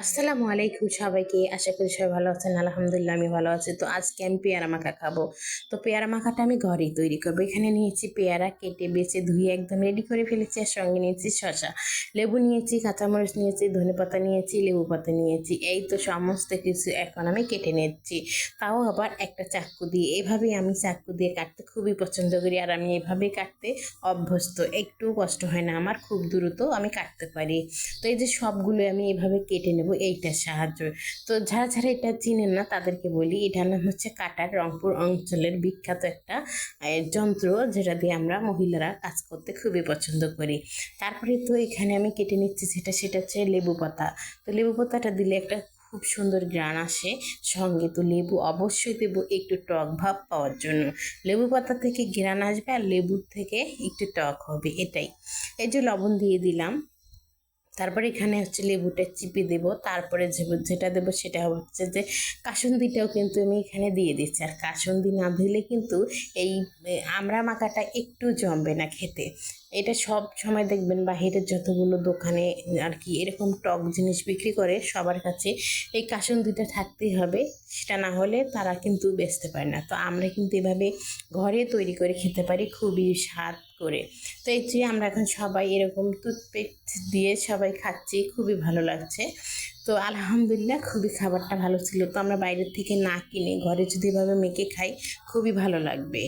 আসসালামু আলাইকুম সবাইকে। আশা করি সবাই ভালো আছেন। আলহামদুলিল্লাহ আমি ভালো আছি। তো আজকে আমি পেয়ারা মাখা খাবো। তো পেয়ারা মাখাটা আমি ঘরেই তৈরি করবো। এখানে নিয়েছি পেয়ারা, কেটে বেছে ধুয়ে একদম রেডি করে ফেলেছি। আর সঙ্গে নিয়েছি শসা, লেবু নিয়েছি, কাঁচামরিচ নিয়েছি, ধনেপাতা নিয়েছি, লেবু পাতা নিয়েছি। এই তো সমস্ত কিছু এখন আমি কেটে নিচ্ছি, তাও আবার একটা চাকু দিয়ে। এভাবেই আমি চাকু দিয়ে কাটতে খুবই পছন্দ করি, আর আমি এভাবেই কাটতে অভ্যস্ত। একটু কষ্ট হয় না আমার, খুব দ্রুত আমি কাটতে পারি। তো এই যে সবগুলো আমি এভাবে কেটে নেব এইটার সাহায্য। তো যারা যারা এটা চিনেন না তাদেরকে বলি, এটার নাম হচ্ছে কাটার। রংপুর অঞ্চলের বিখ্যাত একটা যন্ত্র, যেটা দিয়ে আমরা মহিলারা কাজ করতে খুবই পছন্দ করি। তারপরে তো এখানে আমি কেটে নিচ্ছি সেটা হচ্ছে লেবু পাতা। তো লেবু পাতাটা দিলে একটা খুব সুন্দর ঘ্রাণ আসে। সঙ্গে তো লেবু অবশ্যই দেবো একটু টক ভাব পাওয়ার জন্য। লেবু পাতা থেকে ঘ্রাণ আসবে আর লেবুর থেকে একটু টক হবে, এটাই। এই যে লবণ দিয়ে দিলাম। তারপরে এখানে হচ্ছে লেবুটা চিপে দেব। তারপরে যেটা দেবো সেটা হচ্ছে যে কাসুন্দিটাও কিন্তু আমি এখানে দিয়ে দিচ্ছি। আর কাসুন্দি না দিলে কিন্তু এই আমড়া মাখাটা একটু জমবে না খেতে। এটা সব সময় দেখবেন বাহিরের যতগুলো দোকানে আর কি এরকম টক জিনিস বিক্রি করে, সবার কাছে এই কাসুন্দিটা থাকতেই হবে। সেটা না হলে তারা কিন্তু বেচতে পারে না। তো আমরা কিন্তু এভাবে ঘরে তৈরি করে খেতে পারি খুবই স্বাদ করে। তো এই যে আমরা এখন সবাই এরকম টুথপেক দিয়ে সবাই খাচ্ছি, খুবই ভালো লাগছে। তো আলহামদুলিল্লাহ খুবই খাবারটা ভালো ছিল। তো আমরা বাইরের থেকে না কিনে ঘরে যদি এভাবে মেখে খাই খুবই ভালো লাগবে।